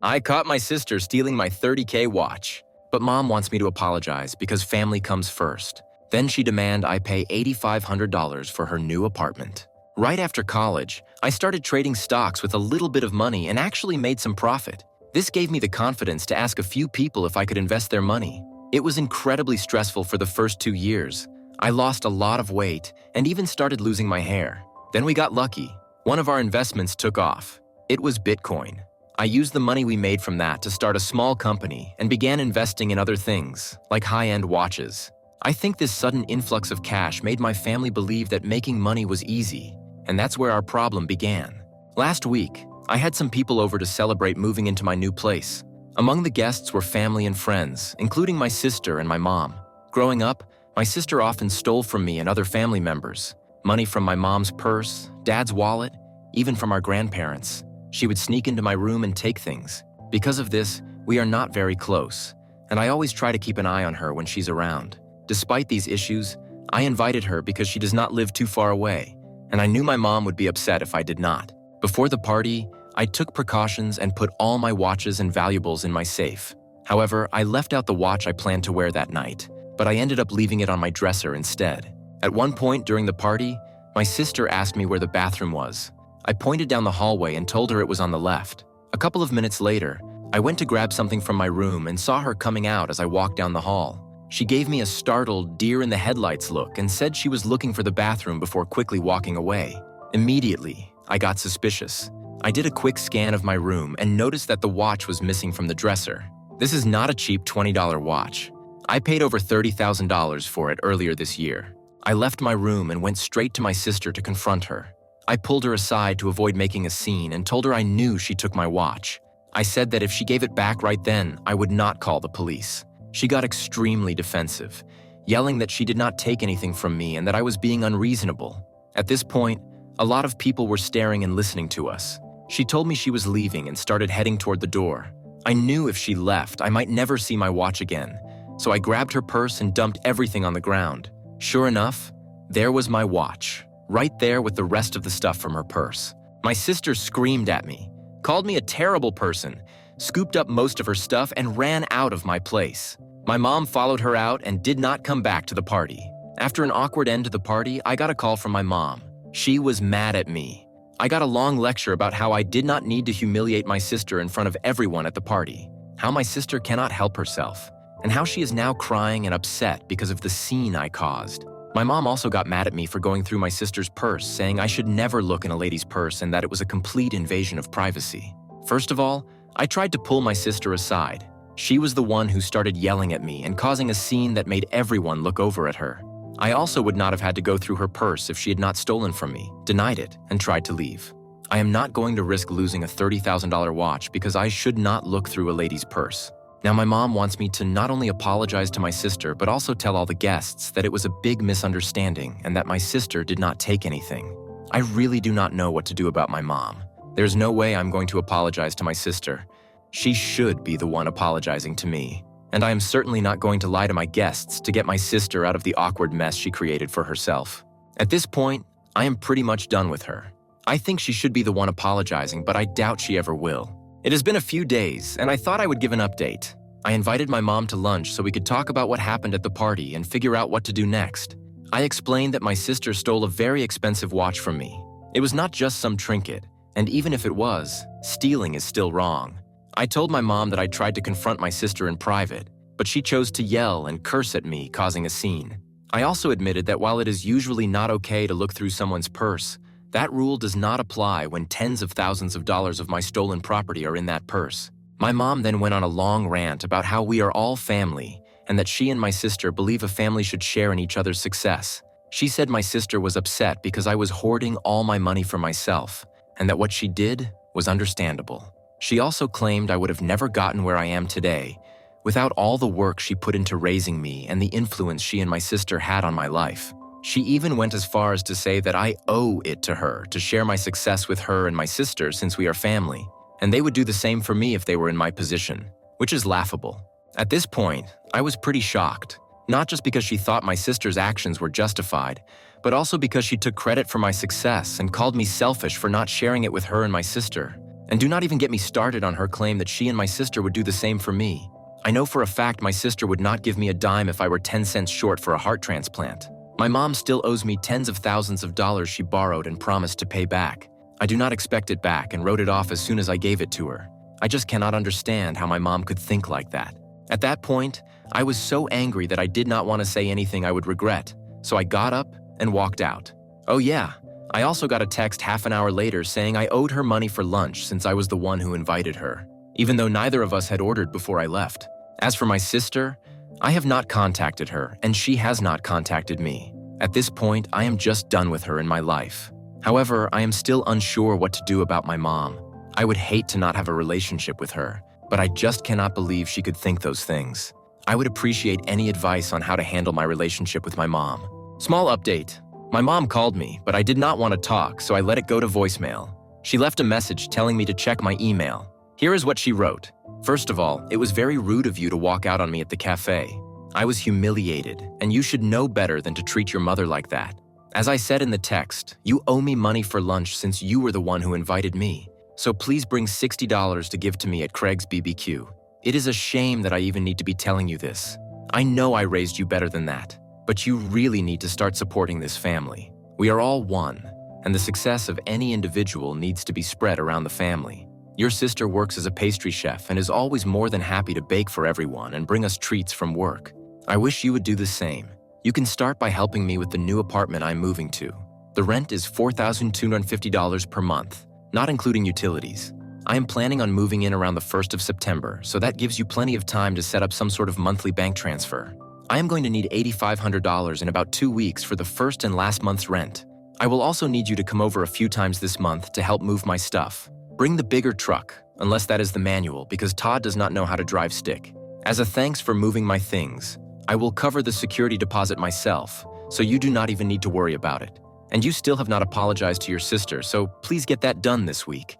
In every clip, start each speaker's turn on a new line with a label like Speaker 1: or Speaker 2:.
Speaker 1: I caught my sister stealing my 30K watch. But mom wants me to apologize because family comes first. Then she demands I pay $8,500 for her new apartment. Right after college, I started trading stocks with a little bit of money and actually made some profit. This gave me the confidence to ask a few people if I could invest their money. It was incredibly stressful for the first 2 years. I lost a lot of weight and even started losing my hair. Then we got lucky. One of our investments took off. It was Bitcoin. I used the money we made from that to start a small company and began investing in other things, like high-end watches. I think this sudden influx of cash made my family believe that making money was easy, and that's where our problem began. Last week, I had some people over to celebrate moving into my new place. Among the guests were family and friends, including my sister and my mom. Growing up, my sister often stole from me and other family members. Money from my mom's purse, dad's wallet, even from our grandparents. She would sneak into my room and take things. Because of this, we are not very close, and I always try to keep an eye on her when she's around. Despite these issues, I invited her because she does not live too far away, and I knew my mom would be upset if I did not. Before the party, I took precautions and put all my watches and valuables in my safe. However, I left out the watch I planned to wear that night, but I ended up leaving it on my dresser instead. At one point during the party, my sister asked me where the bathroom was. I pointed down the hallway and told her it was on the left. A couple of minutes later, I went to grab something from my room and saw her coming out as I walked down the hall. She gave me a startled, deer-in-the-headlights look and said she was looking for the bathroom before quickly walking away. Immediately, I got suspicious. I did a quick scan of my room and noticed that the watch was missing from the dresser. This is not a cheap $20 watch. I paid over $30,000 for it earlier this year. I left my room and went straight to my sister to confront her. I pulled her aside to avoid making a scene and told her I knew she took my watch. I said that if she gave it back right then, I would not call the police. She got extremely defensive, yelling that she did not take anything from me and that I was being unreasonable. At this point, a lot of people were staring and listening to us. She told me she was leaving and started heading toward the door. I knew if she left, I might never see my watch again, so I grabbed her purse and dumped everything on the ground. Sure enough, there was my watch, right there with the rest of the stuff from her purse. My sister screamed at me, called me a terrible person, scooped up most of her stuff, and ran out of my place. My mom followed her out and did not come back to the party. After an awkward end to the party, I got a call from my mom. She was mad at me. I got a long lecture about how I did not need to humiliate my sister in front of everyone at the party, how my sister cannot help herself, and how she is now crying and upset because of the scene I caused. My mom also got mad at me for going through my sister's purse, saying I should never look in a lady's purse and that it was a complete invasion of privacy. First of all, I tried to pull my sister aside. She was the one who started yelling at me and causing a scene that made everyone look over at her. I also would not have had to go through her purse if she had not stolen from me, denied it, and tried to leave. I am not going to risk losing a $30,000 watch because I should not look through a lady's purse. Now my mom wants me to not only apologize to my sister, but also tell all the guests that it was a big misunderstanding and that my sister did not take anything. I really do not know what to do about my mom. There's no way I'm going to apologize to my sister. She should be the one apologizing to me. And I am certainly not going to lie to my guests to get my sister out of the awkward mess she created for herself. At this point, I am pretty much done with her. I think she should be the one apologizing, but I doubt she ever will. It has been a few days, and I thought I would give an update. I invited my mom to lunch so we could talk about what happened at the party and figure out what to do next. I explained that my sister stole a very expensive watch from me. It was not just some trinket, and even if it was, stealing is still wrong. I told my mom that I tried to confront my sister in private, but she chose to yell and curse at me, causing a scene. I also admitted that while it is usually not okay to look through someone's purse, that rule does not apply when tens of thousands of dollars of my stolen property are in that purse. My mom then went on a long rant about how we are all family and that she and my sister believe a family should share in each other's success. She said my sister was upset because I was hoarding all my money for myself and that what she did was understandable. She also claimed I would have never gotten where I am today without all the work she put into raising me and the influence she and my sister had on my life. She even went as far as to say that I owe it to her to share my success with her and my sister since we are family, and they would do the same for me if they were in my position, which is laughable. At this point, I was pretty shocked, not just because she thought my sister's actions were justified, but also because she took credit for my success and called me selfish for not sharing it with her and my sister. And do not even get me started on her claim that she and my sister would do the same for me. I know for a fact my sister would not give me a dime if I were 10 cents short for a heart transplant. My mom still owes me tens of thousands of dollars she borrowed and promised to pay back. I do not expect it back and wrote it off as soon as I gave it to her. I just cannot understand how my mom could think like that. At that point, I was so angry that I did not want to say anything I would regret, so I got up and walked out. Oh yeah, I also got a text half an hour later saying I owed her money for lunch since I was the one who invited her, even though neither of us had ordered before I left. As for my sister, I have not contacted her and she has not contacted me. At this point, I am just done with her in my life. However, I am still unsure what to do about my mom. I would hate to not have a relationship with her, but I just cannot believe she could think those things. I would appreciate any advice on how to handle my relationship with my mom. Small update. My mom called me, but I did not want to talk, so I let it go to voicemail. She left a message telling me to check my email. Here is what she wrote. First of all, it was very rude of you to walk out on me at the cafe. I was humiliated, and you should know better than to treat your mother like that. As I said in the text, you owe me money for lunch since you were the one who invited me. So please bring $60 to give to me at Craig's BBQ. It is a shame that I even need to be telling you this. I know I raised you better than that, but you really need to start supporting this family. We are all one, and the success of any individual needs to be spread around the family. Your sister works as a pastry chef and is always more than happy to bake for everyone and bring us treats from work. I wish you would do the same. You can start by helping me with the new apartment I'm moving to. The rent is $4,250 per month, not including utilities. I am planning on moving in around the 1st of September, so that gives you plenty of time to set up some sort of monthly bank transfer. I am going to need $8,500 in about 2 weeks for the first and last month's rent. I will also need you to come over a few times this month to help move my stuff. Bring the bigger truck, unless that is the manual, because Todd does not know how to drive stick. As a thanks for moving my things, I will cover the security deposit myself, so you do not even need to worry about it. And you still have not apologized to your sister, so please get that done this week.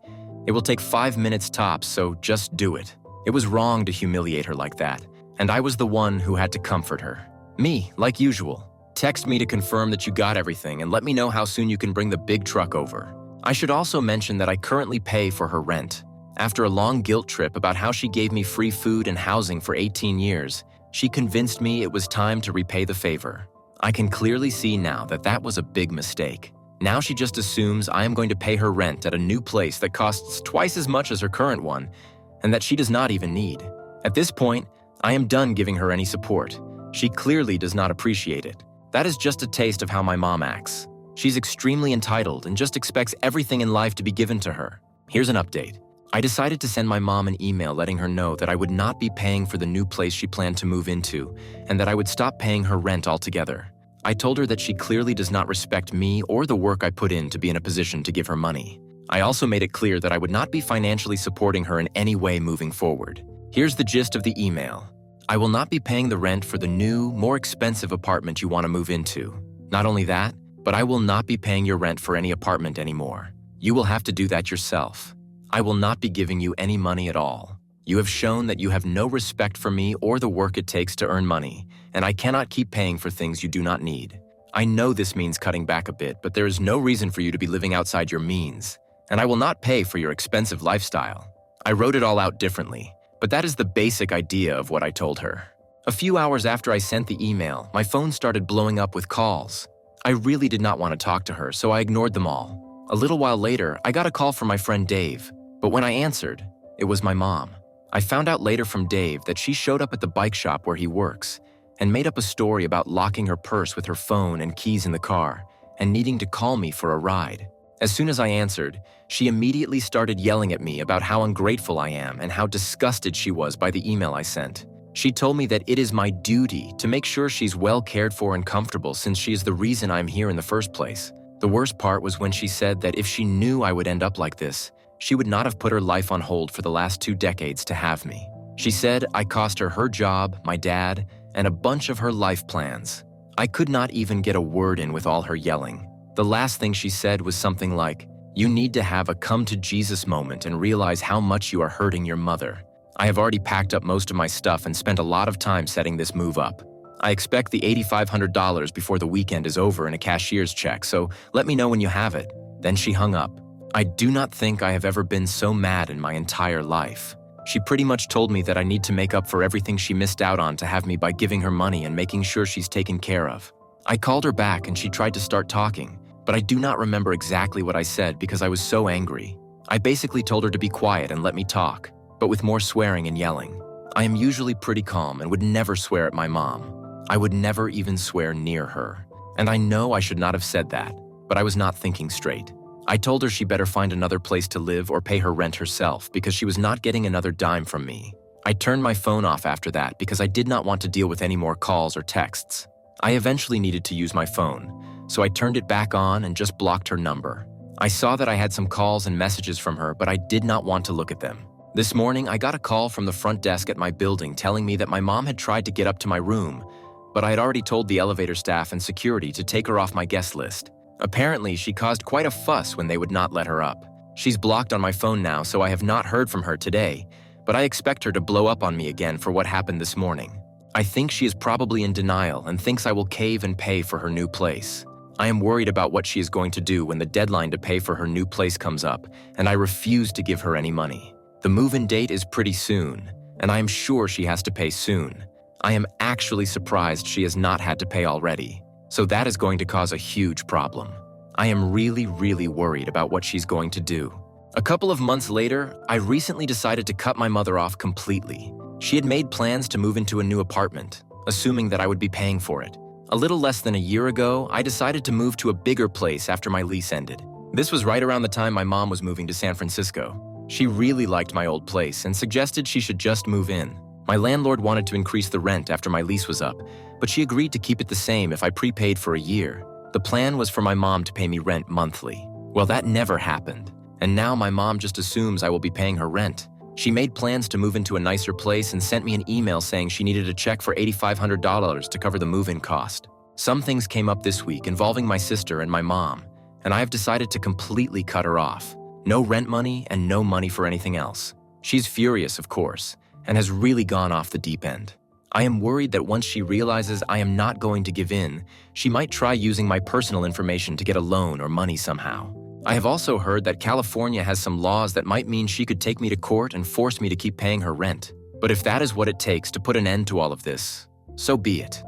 Speaker 1: It will take 5 minutes tops, so just do it. It was wrong to humiliate her like that, and I was the one who had to comfort her. Me, like usual. Text me to confirm that you got everything and let me know how soon you can bring the big truck over. I should also mention that I currently pay for her rent. After a long guilt trip about how she gave me free food and housing for 18 years, she convinced me it was time to repay the favor. I can clearly see now that that was a big mistake. Now she just assumes I am going to pay her rent at a new place that costs twice as much as her current one, and that she does not even need. At this point, I am done giving her any support. She clearly does not appreciate it. That is just a taste of how my mom acts. She's extremely entitled and just expects everything in life to be given to her. Here's an update. I decided to send my mom an email letting her know that I would not be paying for the new place she planned to move into, and that I would stop paying her rent altogether. I told her that she clearly does not respect me or the work I put in to be in a position to give her money. I also made it clear that I would not be financially supporting her in any way moving forward. Here's the gist of the email. I will not be paying the rent for the new, more expensive apartment you want to move into. Not only that, but I will not be paying your rent for any apartment anymore. You will have to do that yourself. I will not be giving you any money at all. You have shown that you have no respect for me or the work it takes to earn money, and I cannot keep paying for things you do not need. I know this means cutting back a bit, but there is no reason for you to be living outside your means, and I will not pay for your expensive lifestyle. I wrote it all out differently, but that is the basic idea of what I told her. A few hours after I sent the email, my phone started blowing up with calls. I really did not want to talk to her, so I ignored them all. A little while later, I got a call from my friend Dave, but when I answered, it was my mom. I found out later from Dave that she showed up at the bike shop where he works and made up a story about locking her purse with her phone and keys in the car and needing to call me for a ride. As soon as I answered, she immediately started yelling at me about how ungrateful I am and how disgusted she was by the email I sent. She told me that it is my duty to make sure she's well cared for and comfortable since she is the reason I'm here in the first place. The worst part was when she said that if she knew I would end up like this, she would not have put her life on hold for the last 2 decades to have me. She said I cost her job, my dad, and a bunch of her life plans. I could not even get a word in with all her yelling. The last thing she said was something like, "You need to have a come-to-Jesus moment and realize how much you are hurting your mother." I have already packed up most of my stuff and spent a lot of time setting this move up. I expect the $8,500 before the weekend is over in a cashier's check, so let me know when you have it. Then she hung up. I do not think I have ever been so mad in my entire life. She pretty much told me that I need to make up for everything she missed out on to have me by giving her money and making sure she's taken care of. I called her back and she tried to start talking, but I do not remember exactly what I said because I was so angry. I basically told her to be quiet and let me talk, but with more swearing and yelling. I am usually pretty calm and would never swear at my mom. I would never even swear near her. And I know I should not have said that, but I was not thinking straight. I told her she better find another place to live or pay her rent herself because she was not getting another dime from me. I turned my phone off after that because I did not want to deal with any more calls or texts. I eventually needed to use my phone, so I turned it back on and just blocked her number. I saw that I had some calls and messages from her, but I did not want to look at them. This morning, I got a call from the front desk at my building telling me that my mom had tried to get up to my room, but I had already told the elevator staff and security to take her off my guest list. Apparently, she caused quite a fuss when they would not let her up. She's blocked on my phone now, so I have not heard from her today, but I expect her to blow up on me again for what happened this morning. I think she is probably in denial and thinks I will cave and pay for her new place. I am worried about what she is going to do when the deadline to pay for her new place comes up, and I refuse to give her any money. The move-in date is pretty soon, and I am sure she has to pay soon. I am actually surprised she has not had to pay already. So that is going to cause a huge problem. I am really worried about what she's going to do. A couple of months later, I recently decided to cut my mother off completely. She had made plans to move into a new apartment, assuming that I would be paying for it. A little less than a year ago, I decided to move to a bigger place after my lease ended. This was right around the time my mom was moving to San Francisco. She really liked my old place and suggested she should just move in. My landlord wanted to increase the rent after my lease was up, but she agreed to keep it the same if I prepaid for a year. The plan was for my mom to pay me rent monthly. Well, that never happened, and now my mom just assumes I will be paying her rent. She made plans to move into a nicer place and sent me an email saying she needed a check for $8,500 to cover the move-in cost. Some things came up this week involving my sister and my mom, and I have decided to completely cut her off. No rent money and no money for anything else. She's furious, of course, and has really gone off the deep end. I am worried that once she realizes I am not going to give in, she might try using my personal information to get a loan or money somehow. I have also heard that California has some laws that might mean she could take me to court and force me to keep paying her rent. But if that is what it takes to put an end to all of this, so be it.